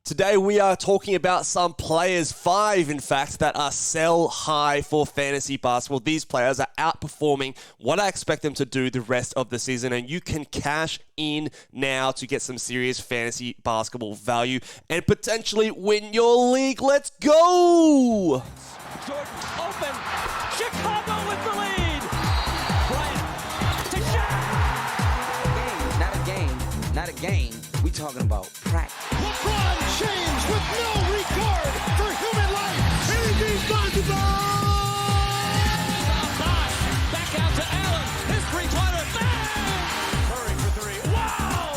Today we are talking about some players, 5 in fact, that are sell high for fantasy basketball. These players are outperforming what I expect them to do the rest of the season, and you can cash in now to get some serious fantasy basketball value and potentially win your league. Let's go! Jordan open. Chicago with the lead. Bryant to shot. Not a game. We talking about practice. LeBron James with no regard for human life. Anything's possible. Back out to Allen. His three-pointer. Bang! Curry for 3. Wow!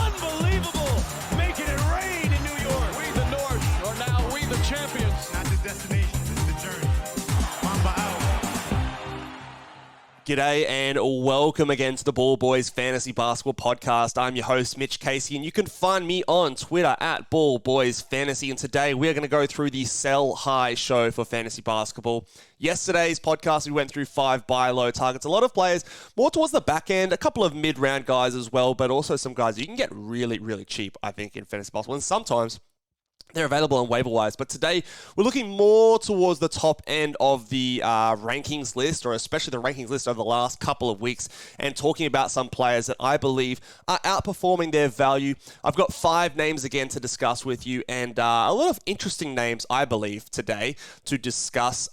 Unbelievable. Making it rain in New York. We the North are now we the champions. Not the destination, it's the journey. Mamba out. G'day and welcome again to the Ball Boys Fantasy Basketball Podcast. I'm your host, Mitch Casey, and you can find me on Twitter at Ball Boys Fantasy. And today we're going to go through the sell high show for fantasy basketball. Yesterday's podcast, we went through 5 buy low targets. A lot of players more towards the back end, a couple of mid-round guys as well, but also some guys you can get really, really cheap, I think, in fantasy basketball. And sometimes they're available on waiver wires, but today we're looking more towards the top end of the rankings list, or especially the rankings list over the last couple of weeks, and talking about some players that I believe are outperforming their value. I've got 5 names again to discuss with you, and a lot of interesting names, I believe, today to discuss.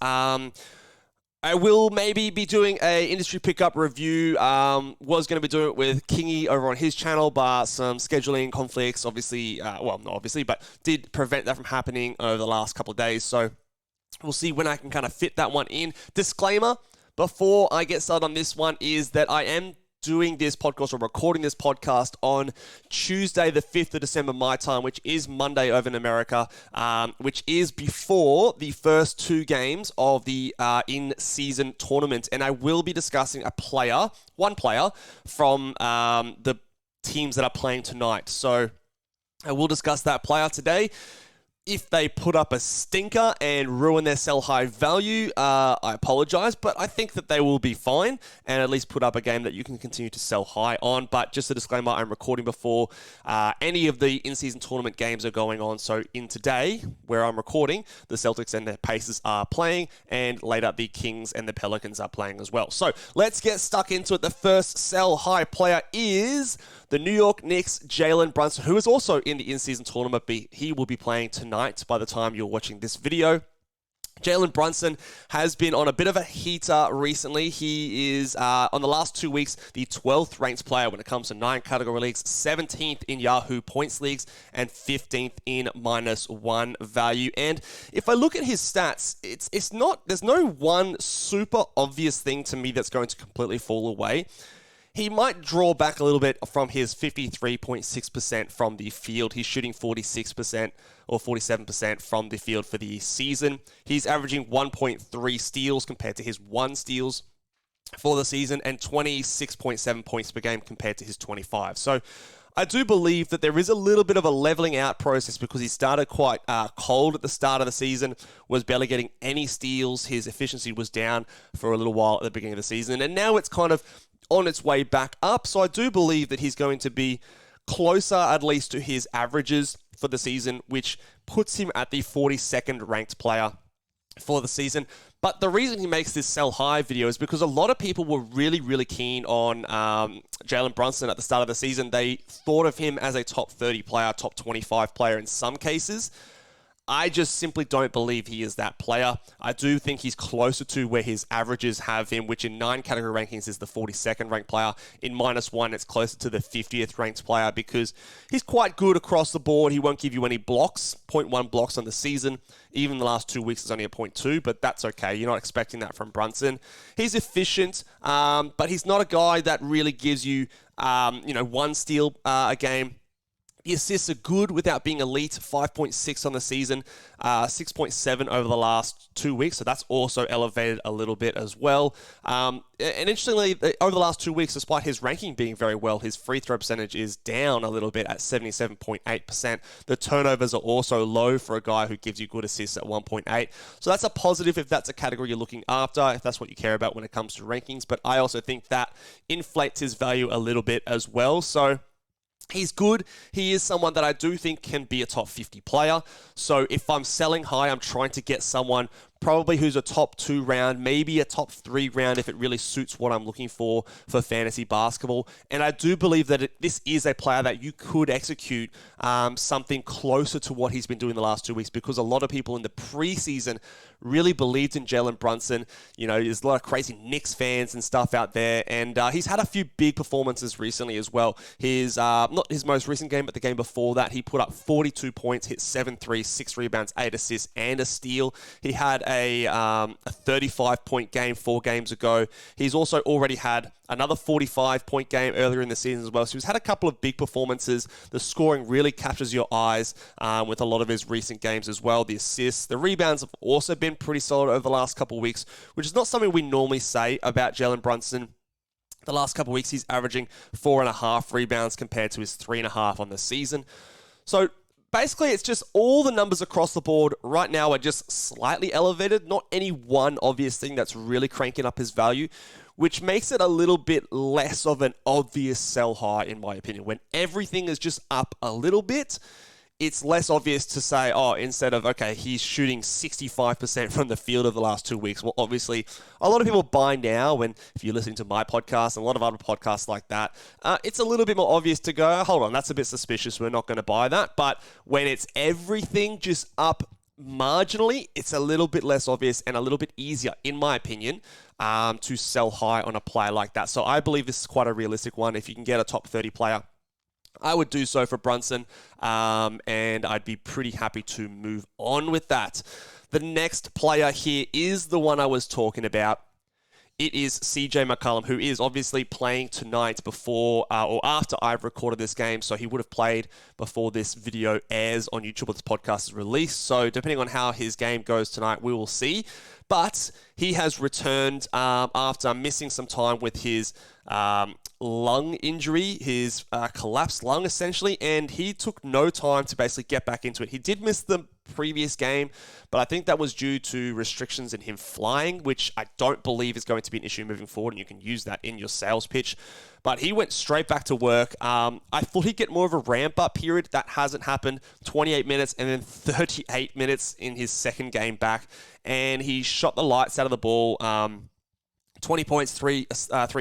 I will maybe be doing a industry pickup review. Was going to be doing it with Kingy over on his channel, but some scheduling conflicts, obviously, well, not obviously, but did prevent that from happening over the last couple of days. So we'll see when I can kind of fit that one in. Disclaimer, before I get started on this one, is that I am doing this podcast or recording this podcast on Tuesday, the 5th of December, my time, which is Monday over in America, which is before the first 2 games of the in-season tournament. And I will be discussing one player from the teams that are playing tonight. So I will discuss that player today. If they put up a stinker and ruin their sell high value, I apologize, but I think that they will be fine and at least put up a game that you can continue to sell high on. But just a disclaimer, I'm recording before any of the in-season tournament games are going on. So in today, where I'm recording, the Celtics and the Pacers are playing, and later the Kings and the Pelicans are playing as well. So let's get stuck into it. The first sell high player is the New York Knicks' Jaylen Brunson, who is also in the in-season tournament. He will be playing tonight by the time you're watching this video. Jaylen Brunson has been on a bit of a heater recently. He is, on the last 2 weeks, the 12th ranked player when it comes to 9 category leagues, 17th in Yahoo points leagues, and 15th in -1 value. And if I look at his stats, there's no one super obvious thing to me that's going to completely fall away. He might draw back a little bit from his 53.6% from the field. He's shooting 46% or 47% from the field for the season. He's averaging 1.3 steals compared to his 1 steals for the season, and 26.7 points per game compared to his 25. So I do believe that there is a little bit of a leveling out process because he started quite cold at the start of the season, was barely getting any steals. His efficiency was down for a little while at the beginning of the season, and now it's kind of on its way back up. So I do believe that he's going to be closer at least to his averages for the season, which puts him at the 42nd ranked player for the season. But the reason he makes this sell high video is because a lot of people were really, really keen on Jaylen Brunson at the start of the season. They thought of him as a top 30 player, top 25 player in some cases. I just simply don't believe he is that player. I do think he's closer to where his averages have him, which in 9 category rankings is the 42nd ranked player. In -1, it's closer to the 50th ranked player because he's quite good across the board. He won't give you any blocks, 0.1 blocks on the season. Even the last 2 weeks is only a 0.2, but that's okay. You're not expecting that from Brunson. He's efficient, but he's not a guy that really gives you, 1 steal a game. The assists are good without being elite, 5.6 on the season, 6.7 over the last 2 weeks, so that's also elevated a little bit as well. And interestingly, over the last 2 weeks, despite his ranking being very well, his free throw percentage is down a little bit at 77.8%. The turnovers are also low for a guy who gives you good assists at 1.8. So that's a positive if that's a category you're looking after, if that's what you care about when it comes to rankings. But I also think that inflates his value a little bit as well. So He's good. He is someone that I do think can be a top 50 player. So if I'm selling high, I'm trying to get someone probably who's a top 2 round, maybe a top 3 round if it really suits what I'm looking for fantasy basketball. And I do believe that this is a player that you could execute something closer to what he's been doing the last 2 weeks, because a lot of people in the preseason really believed in Jaylen Brunson. You know, there's a lot of crazy Knicks fans and stuff out there, and he's had a few big performances recently as well. His not his most recent game, but the game before that, he put up 42 points, hit 7 threes, 6 rebounds, 8 assists, and a steal. He had a 35-point game 4 games ago. He's also already had another 45-point game earlier in the season as well. So he's had a couple of big performances. The scoring really captures your eyes with a lot of his recent games as well. The assists, the rebounds have also been pretty solid over the last couple of weeks, which is not something we normally say about Jaylen Brunson. The last couple of weeks, he's averaging 4.5 rebounds compared to his 3.5 on the season. So basically, it's just all the numbers across the board right now are just slightly elevated, not any one obvious thing that's really cranking up his value, which makes it a little bit less of an obvious sell high, in my opinion. When everything is just up a little bit, it's less obvious to say, oh, instead of, okay, he's shooting 65% from the field over the last 2 weeks. Well, obviously, a lot of people buy now, when if you're listening to my podcast and a lot of other podcasts like that, it's a little bit more obvious to go, hold on, that's a bit suspicious, we're not going to buy that. But when it's everything just up marginally, it's a little bit less obvious and a little bit easier, in my opinion, to sell high on a player like that. So I believe this is quite a realistic one. If you can get a top 30 player, I would do so for Brunson, and I'd be pretty happy to move on with that. The next player here is the one I was talking about. It is CJ McCullum, who is obviously playing tonight before or after I've recorded this game. So he would have played before this video airs on YouTube or this podcast is released. So depending on how his game goes tonight, we will see. But he has returned after missing some time with his lung injury, his collapsed lung essentially, and he took no time to basically get back into it. He did miss the previous game, but I think that was due to restrictions in him flying, which I don't believe is going to be an issue moving forward, and you can use that in your sales pitch. But he went straight back to work. I thought he'd get more of a ramp-up period. That hasn't happened. 28 minutes and then 38 minutes in his second game back, and he shot the lights out of the ball. 20 points, 3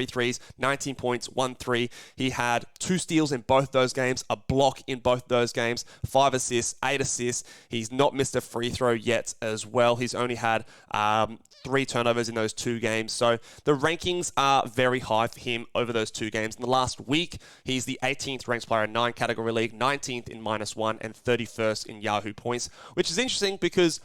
threes, 19 points, 1 3. He had 2 steals in both those games, a block in both those games, 5 assists, 8 assists. He's not missed a free throw yet as well. He's only had 3 turnovers in those 2 games. So the rankings are very high for him over those 2 games. In the last week, he's the 18th ranked player in 9 category league, 19th in -1, and 31st in Yahoo points, which is interesting because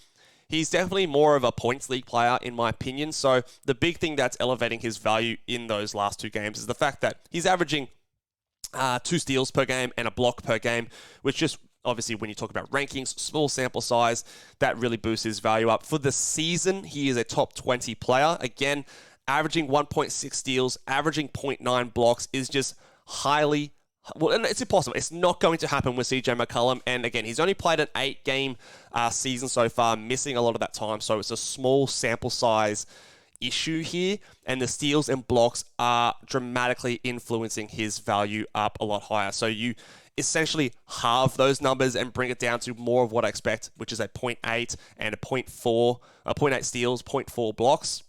he's definitely more of a points league player, in my opinion. So the big thing that's elevating his value in those last 2 games is the fact that he's averaging 2 steals per game and a block per game, which just obviously when you talk about rankings, small sample size, that really boosts his value up. For the season, he is a top 20 player. Again, averaging 1.6 steals, averaging 0.9 blocks is just highly. Well, and it's impossible. It's not going to happen with CJ McCullum. And again, he's only played an 8-game season so far, missing a lot of that time. So it's a small sample size issue here. And the steals and blocks are dramatically influencing his value up a lot higher. So you essentially halve those numbers and bring it down to more of what I expect, which is a 0.8 and a 0.8 steals, 0.4 blocks.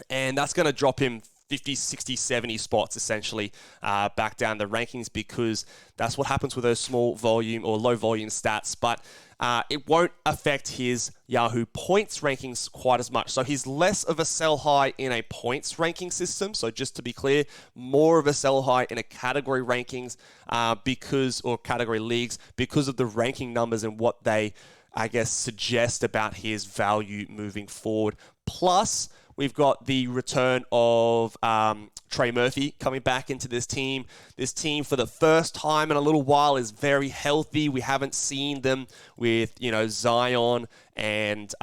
And that's going to drop him 50, 60, 70 spots essentially back down the rankings, because that's what happens with those small volume or low volume stats. But it won't affect his Yahoo points rankings quite as much. So he's less of a sell high in a points ranking system. So just to be clear, more of a sell high in a category rankings or category leagues, because of the ranking numbers and what they, I guess, suggest about his value moving forward. Plus, we've got the return of Trey Murphy coming back into this team. This team, for the first time in a little while, is very healthy. We haven't seen them with, Zion and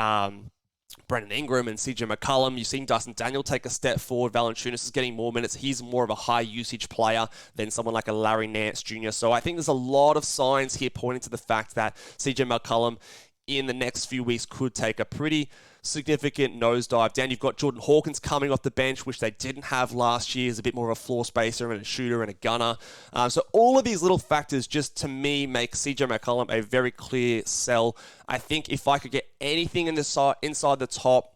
Brandon Ingram and CJ McCullum. You've seen Dustin Daniel take a step forward. Valanciunas is getting more minutes. He's more of a high usage player than someone like a Larry Nance Jr. So I think there's a lot of signs here pointing to the fact that CJ McCullum in the next few weeks could take a pretty significant nosedive down. You've got Jordan Hawkins coming off the bench, which they didn't have last year, as a bit more of a floor spacer and a shooter and a gunner. So all of these little factors just, to me, make CJ McCullum a very clear sell. I think if I could get anything inside the top,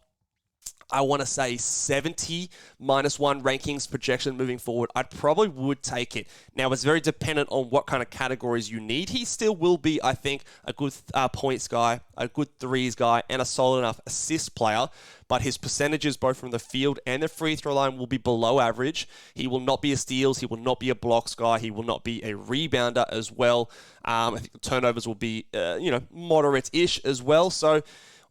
I want to say 70 -1 rankings projection moving forward, I probably would take it. Now, it's very dependent on what kind of categories you need. He still will be, I think, a good points guy, a good threes guy, and a solid enough assist player. But his percentages, both from the field and the free throw line, will be below average. He will not be a steals. He will not be a blocks guy. He will not be a rebounder as well. I think the turnovers will be, moderate-ish as well. So,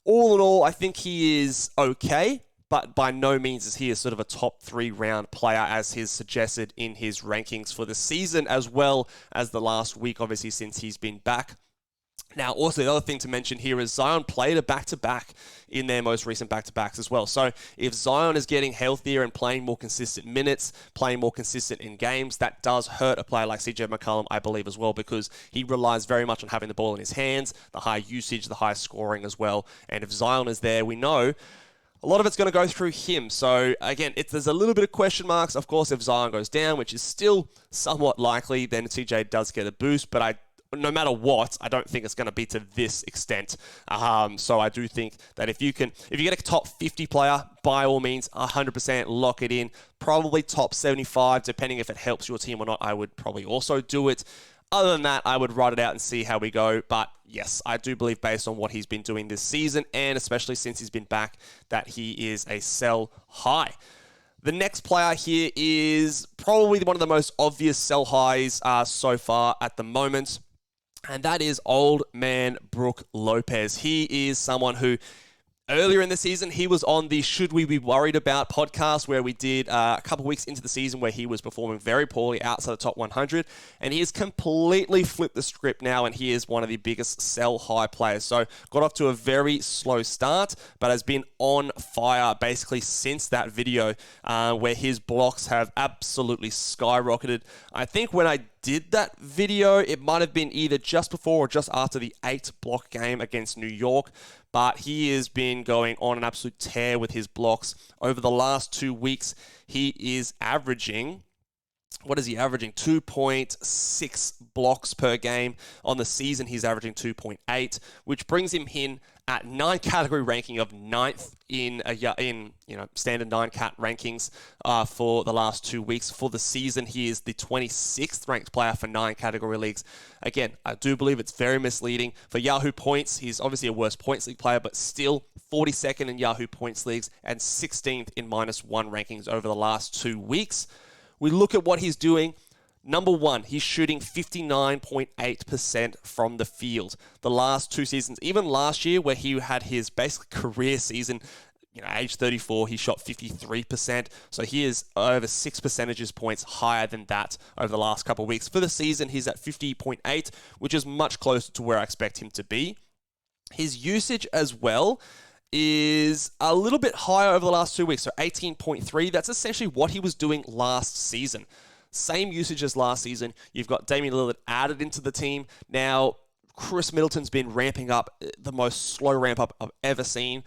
all in all, I think he is okay, but by no means is he a sort of a top 3 round player as he's suggested in his rankings for the season, as well as the last week, obviously, since he's been back. Now, also, the other thing to mention here is Zion played a back-to-back in their most recent back-to-backs as well. So if Zion is getting healthier and playing more consistent minutes, playing more consistent in games, that does hurt a player like CJ McCullum, I believe, as well, because he relies very much on having the ball in his hands, the high usage, the high scoring as well. And if Zion is there, we know a lot of it's going to go through him. So, again, there's a little bit of question marks. Of course, if Zion goes down, which is still somewhat likely, then CJ does get a boost. But no matter what, I don't think it's going to be to this extent. So I do think that if you get a top 50 player, by all means, 100% lock it in. Probably top 75, depending if it helps your team or not. I would probably also do it. Other than that, I would write it out and see how we go. But yes, I do believe, based on what he's been doing this season, and especially since he's been back, that he is a sell high. The next player here is probably one of the most obvious sell highs so far at the moment, and that is old man Brook Lopez. He is someone who, earlier in the season, he was on the Should We Be Worried About podcast, where we did a couple weeks into the season where he was performing very poorly outside the top 100, and he has completely flipped the script now, and he is one of the biggest sell-high players. So got off to a very slow start, but has been on fire basically since that video where his blocks have absolutely skyrocketed. I think when I did that video, it might have been either just before or just after the 8-block game against New York, but he has been going on an absolute tear with his blocks. Over the last 2 weeks, he is averaging, 2.6 blocks per game. On the season, he's averaging 2.8, which brings him in at 9 category ranking of 9th in standard 9-cat rankings for the last 2 weeks. For the season, he is the 26th ranked player for 9 category leagues. Again, I do believe it's very misleading. For Yahoo points, he's obviously a worse points league player, but still 42nd in Yahoo points leagues and 16th in -1 rankings over the last 2 weeks. We look at what he's doing. Number one, he's shooting 59.8% from the field. The last 2 seasons, even last year where he had his basically career season, age 34, he shot 53%. So he is over 6 percentage points higher than that over the last couple of weeks. For the season, he's at 50.8, which is much closer to where I expect him to be. His usage as well is a little bit higher over the last 2 weeks, so 18.3. That's essentially what he was doing last season. Same usage as last season. You've got Damian Lillard added into the team. Now, Chris Middleton's been ramping up, the most slow ramp up I've ever seen.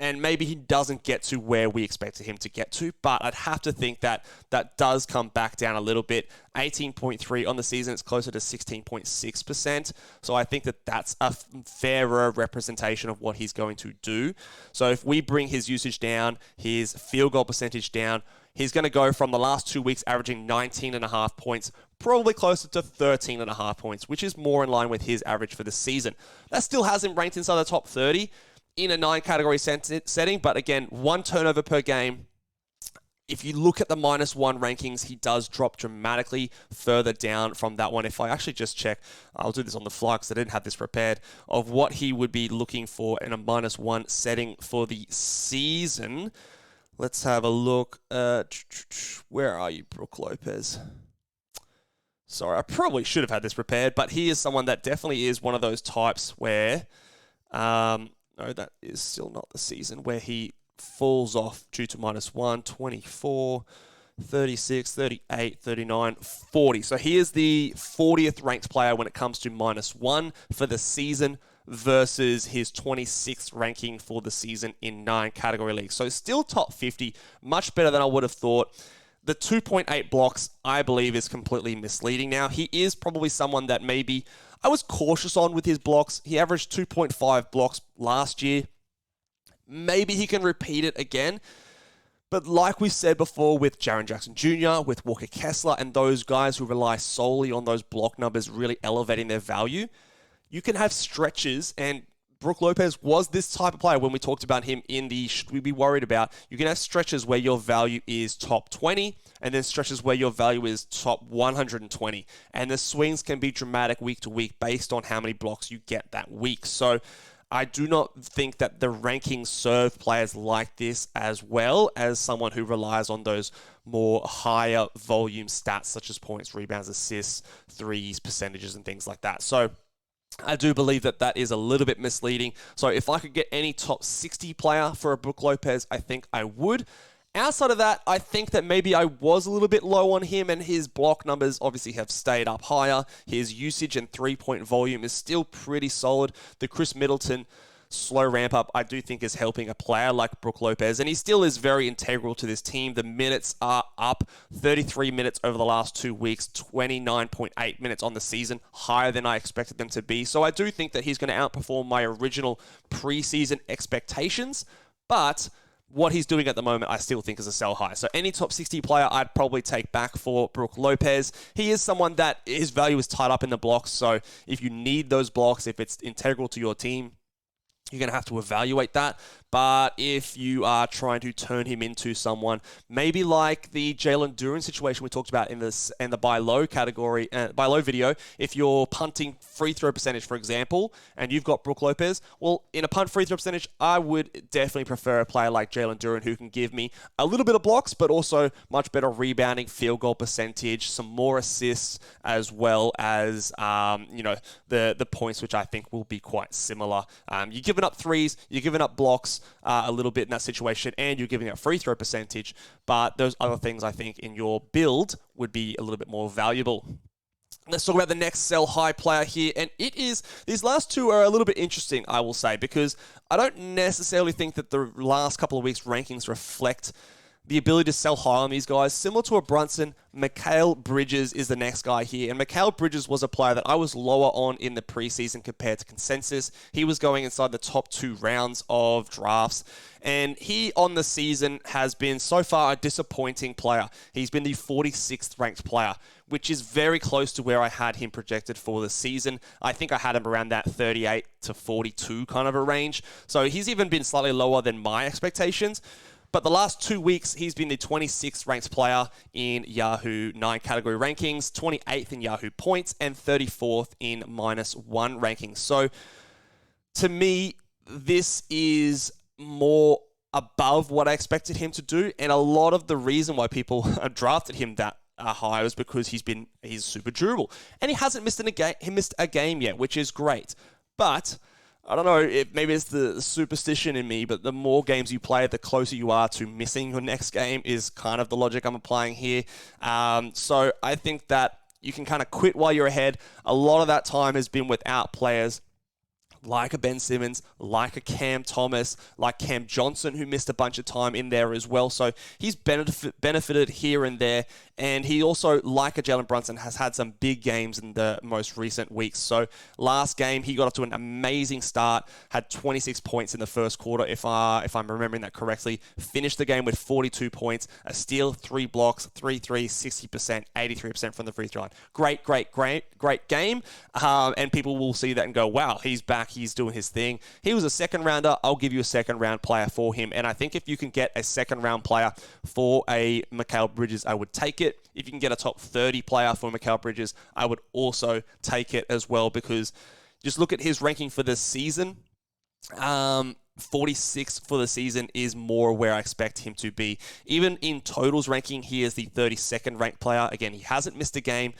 And maybe he doesn't get to where we expected him to get to, but I'd have to think that that does come back down a little bit. 18.3 on the season, it's closer to 16.6%. So I think that that's a fairer representation of what he's going to do. So if we bring his usage down, his field goal percentage down, he's going to go from the last 2 weeks averaging 19.5 points, probably closer to 13.5 points, which is more in line with his average for the season. That still hasn't ranked inside the top 30 in a 9-category setting, but again, 1 turnover per game. If you look at the -1 rankings, he does drop dramatically further down from that one. If I actually just check, I'll do this on the fly because I didn't have this prepared, of what he would be looking for in a -1 setting for the season. Let's have a look. Where are you, Brook Lopez? Sorry, I probably should have had this prepared, but he is someone that definitely is one of those types where, no, that is still not the season, where he falls off due to -1, 24, 36, 38, 39, 40. So he is the 40th ranked player when it comes to -1 for the season. versus his 26th ranking for the season in 9 category leagues. So still top 50, much better than I would have thought. The 2.8 blocks, I believe, is completely misleading now. He is probably someone that maybe I was cautious on with his blocks. He averaged 2.5 blocks last year. Maybe he can repeat it again. But like we said before with Jaren Jackson Jr., with Walker Kessler, and those guys who rely solely on those block numbers really elevating their value, you can have stretches, and Brook Lopez was this type of player when we talked about him in the should we be worried about. You can have stretches where your value is top 20 and then stretches where your value is top 120. And the swings can be dramatic week to week based on how many blocks you get that week. So I do not think that the rankings serve players like this as well as someone who relies on those more higher volume stats such as points, rebounds, assists, threes, percentages, and things like that. So I do believe that that is a little bit misleading. So if I could get any top 60 player for a Brook Lopez, I think I would. Outside of that, I think that maybe I was a little bit low on him, and his block numbers obviously have stayed up higher. His usage and three-point volume is still pretty solid. The Chris Middleton slow ramp up, I do think, is helping a player like Brook Lopez, and he still is very integral to this team. The minutes are up 33 minutes over the last 2 weeks, 29.8 minutes on the season, higher than I expected them to be. So I do think that he's going to outperform my original preseason expectations, but what he's doing at the moment, I still think is a sell high. So any top 60 player, I'd probably take back for Brook Lopez. He is someone that his value is tied up in the blocks, so if you need those blocks, if it's integral to your team, you're going to have to evaluate that. But if you are trying to turn him into someone, maybe like the Jaylen Brunson situation we talked about in the buy low category, buy low video, if you're punting free throw percentage, for example, and you've got Brook Lopez, well, in a punt free throw percentage, I would definitely prefer a player like Jaylen Brunson who can give me a little bit of blocks, but also much better rebounding, field goal percentage, some more assists, as well as the points, which I think will be quite similar. You're giving up threes, you're giving up blocks a little bit in that situation, and you're giving up free throw percentage, but those other things I think in your build would be a little bit more valuable. Let's talk about the next sell high player here, and these last two are a little bit interesting, I will say, because I don't necessarily think that the last couple of weeks' rankings reflect the ability to sell high on these guys. Similar to a Brunson, Mikal Bridges is the next guy here. And Mikal Bridges was a player that I was lower on in the preseason compared to consensus. He was going inside the top 2 rounds of drafts. And he, on the season, has been so far a disappointing player. He's been the 46th ranked player, which is very close to where I had him projected for the season. I think I had him around that 38 to 42 kind of a range. So he's even been slightly lower than my expectations. But the last 2 weeks, he's been the 26th ranked player in Yahoo 9 category rankings, 28th in Yahoo points, and 34th in -1 rankings. So to me, this is more above what I expected him to do. And a lot of the reason why people drafted him that high was because he's super durable. And he hasn't missed a game yet, which is great. But I don't know, maybe it's the superstition in me, but the more games you play, the closer you are to missing your next game is kind of the logic I'm applying here. So I think that you can kind of quit while you're ahead. A lot of that time has been without players like a Ben Simmons, like a Cam Thomas, like Cam Johnson, who missed a bunch of time in there as well. So he's benefited here and there. And he also, like a Jaylen Brunson, has had some big games in the most recent weeks. So last game, he got off to an amazing start, had 26 points in the first quarter, if I'm remembering that correctly. Finished the game with 42 points, a steal, 3 blocks, 3 threes, 60%, 83% from the free throw line. Great game. And people will see that and go, wow, he's back. He's doing his thing. He was a second rounder. I'll give you a second round player for him. And I think if you can get a second round player for a Mikal Bridges, I would take it. If you can get a top 30 player for Mikal Bridges, I would also take it as well, because just look at his ranking for this season. 46 for the season is more where I expect him to be. Even in totals ranking, he is the 32nd ranked player. Again, he hasn't missed a game.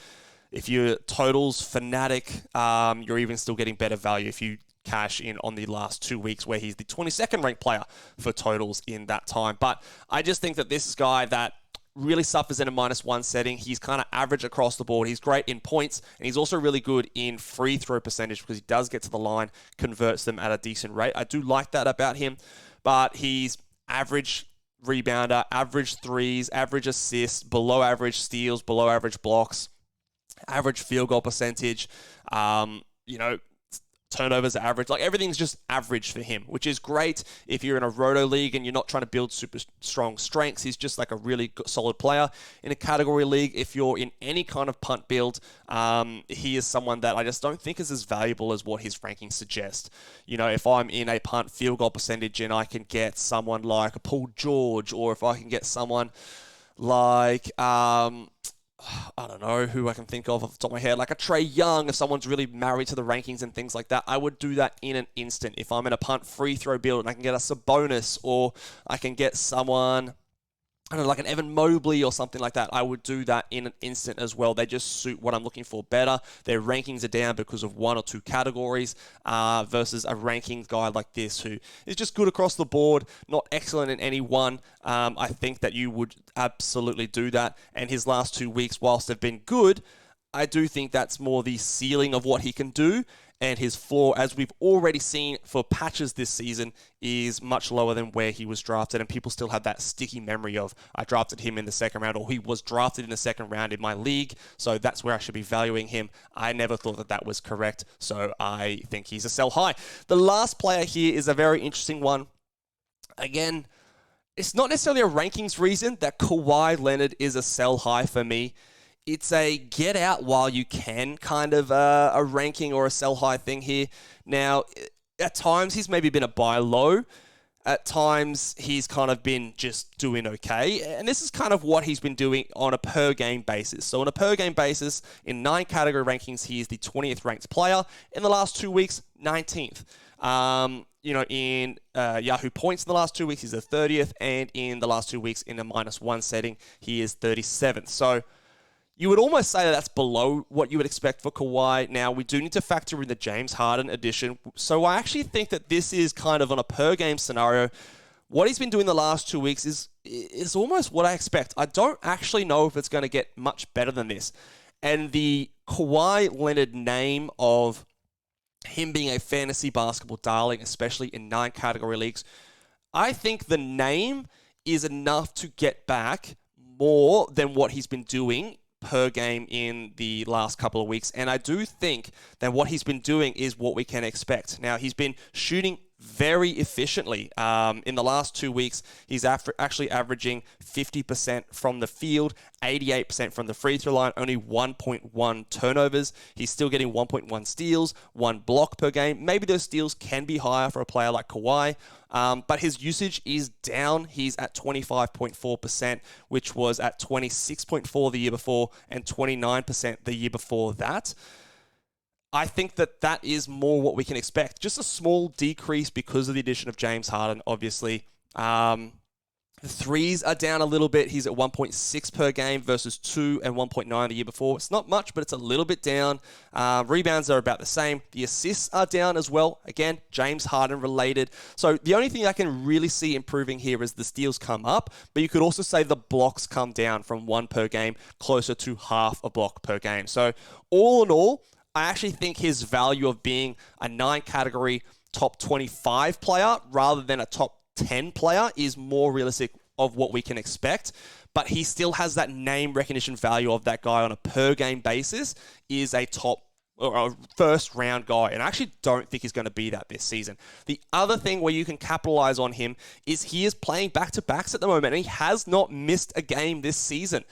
If you're totals fanatic, you're even still getting better value if you cash in on the last 2 weeks, where he's the 22nd ranked player for totals in that time. But I just think that this is a guy that really suffers in a -1 setting. He's kind of average across the board. He's great in points, and he's also really good in free throw percentage because he does get to the line, converts them at a decent rate. I do like that about him, but he's average rebounder, average threes, average assists, below average steals, below average blocks, average field goal percentage, turnovers are average. Like, everything's just average for him, which is great if you're in a roto league and you're not trying to build super strong strengths. He's just like a really solid player. In a category league, if you're in any kind of punt build, he is someone that I just don't think is as valuable as what his rankings suggest. If I'm in a punt field goal percentage and I can get someone like a Paul George, or if I can get someone like I don't know who I can think of off the top of my head, like a Trae Young, if someone's really married to the rankings and things like that, I would do that in an instant. If I'm in a punt free throw build and I can get a Sabonis, or I can get someone, I don't know, like an Evan Mobley or something like that, I would do that in an instant as well. They just suit what I'm looking for better. Their rankings are down because of one or two categories versus a rankings guy like this who is just good across the board, not excellent in any one. I think that you would absolutely do that. And his last 2 weeks, whilst they've been good, I do think that's more the ceiling of what he can do. And his floor, as we've already seen for patches this season, is much lower than where he was drafted. And people still have that sticky memory of, I drafted him in the second round, or he was drafted in the second round in my league, so that's where I should be valuing him. I never thought that that was correct, so I think he's a sell high. The last player here is a very interesting one. Again, it's not necessarily a rankings reason that Kawhi Leonard is a sell high for me. It's a get out while you can kind of a ranking or a sell high thing here. Now, at times he's maybe been a buy low. At times he's kind of been just doing okay. And this is kind of what he's been doing on a per game basis. So on a per game basis, in 9 category rankings, he is the 20th ranked player. In the last 2 weeks, 19th. In Yahoo points in the last 2 weeks, he's the 30th. And in the last 2 weeks, in a -1 setting, he is 37th. So you would almost say that that's below what you would expect for Kawhi. Now, we do need to factor in the James Harden addition. So I actually think that this is kind of on a per-game scenario. What he's been doing the last 2 weeks is almost what I expect. I don't actually know if it's going to get much better than this. And the Kawhi Leonard name of him being a fantasy basketball darling, especially in 9 category leagues, I think the name is enough to get back more than what he's been doing per game in the last couple of weeks. And I do think that what he's been doing is what we can expect. Now, he's been shooting very efficiently. In the last 2 weeks, he's actually averaging 50% from the field, 88% from the free throw line, only 1.1 turnovers. He's still getting 1.1 steals, 1 block per game. Maybe those steals can be higher for a player like Kawhi, but his usage is down. He's at 25.4%, which was at 26.4% the year before and 29% the year before that. I think that that is more what we can expect. Just a small decrease because of the addition of James Harden, obviously. The threes are down a little bit. He's at 1.6 per game versus 2 and 1.9 the year before. It's not much, but it's a little bit down. Rebounds are about the same. The assists are down as well. Again, James Harden related. So the only thing I can really see improving here is the steals come up, but you could also say the blocks come down from 1 per game closer to half a block per game. So all in all, I actually think his value of being a 9 category top 25 player rather than a top 10 player is more realistic of what we can expect. But he still has that name recognition value of that guy on a per game basis is a top or a first round guy. And I actually don't think he's going to be that this season. The other thing where you can capitalize on him is he is playing back-to-backs at the moment and he has not missed a game this season.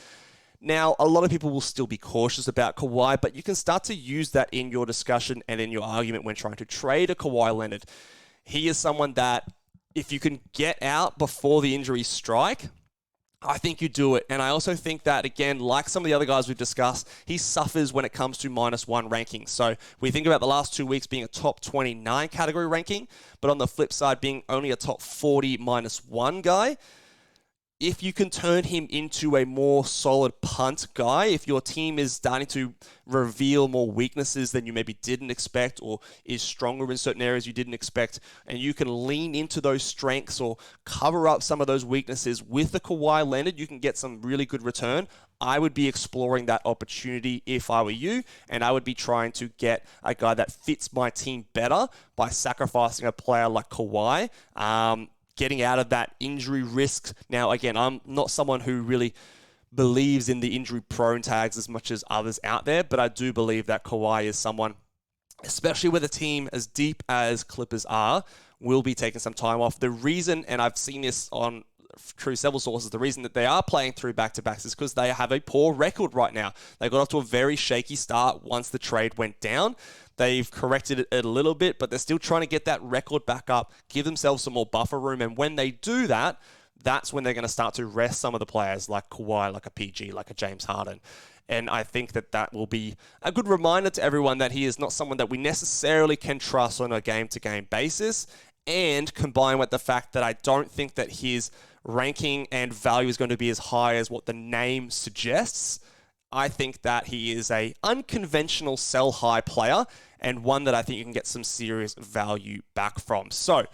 Now, a lot of people will still be cautious about Kawhi, but you can start to use that in your discussion and in your argument when trying to trade a Kawhi Leonard. He is someone that, if you can get out before the injuries strike, I think you do it. And I also think that, again, like some of the other guys we've discussed, he suffers when it comes to -1 rankings. So we think about the last 2 weeks being a top 29 category ranking, but on the flip side being only a top 40 -1 guy. if you can turn him into a more solid punt guy, if your team is starting to reveal more weaknesses than you maybe didn't expect, or is stronger in certain areas you didn't expect, and you can lean into those strengths or cover up some of those weaknesses with the Kawhi Leonard, you can get some really good return. I would be exploring that opportunity if I were you, and I would be trying to get a guy that fits my team better by sacrificing a player like Kawhi, getting out of that injury risk. Now, again, I'm not someone who really believes in the injury-prone tags as much as others out there, but I do believe that Kawhi is someone, especially with a team as deep as Clippers are, will be taking some time off. The reason, and I've seen this on through several sources, the reason that they are playing through back-to-backs is because they have a poor record right now. They got off to a very shaky start once the trade went down. They've corrected it a little bit, but they're still trying to get that record back up, give themselves some more buffer room, and when they do that, that's when they're going to start to rest some of the players like Kawhi, like a PG, like a James Harden. And I think that that will be a good reminder to everyone that he is not someone that we necessarily can trust on a game-to-game basis, and combined with the fact that I don't think that his ranking and value is going to be as high as what the name suggests. I think that he is a unconventional sell-high player, and one that I think you can get some serious value back from. So,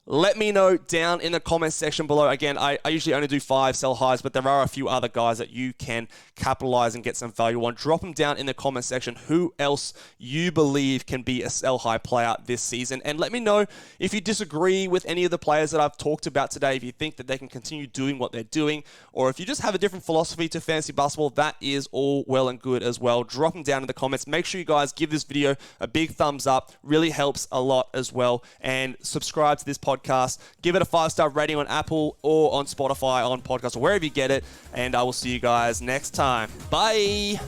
let me know down in the comments section below. Again, I usually only do 5 sell highs, but there are a few other guys that you can capitalize and get some value on. Drop them down in the comment section who else you believe can be a sell high player this season. And let me know if you disagree with any of the players that I've talked about today, if you think that they can continue doing what they're doing, or if you just have a different philosophy to fantasy basketball, that is all well and good as well. Drop them down in the comments. Make sure you guys give this video a big thumbs up. Really helps a lot as well. And subscribe to this podcast. Give it a 5-star rating on Apple or on Spotify, on podcast, or wherever you get it. And I will see you guys next time. Bye.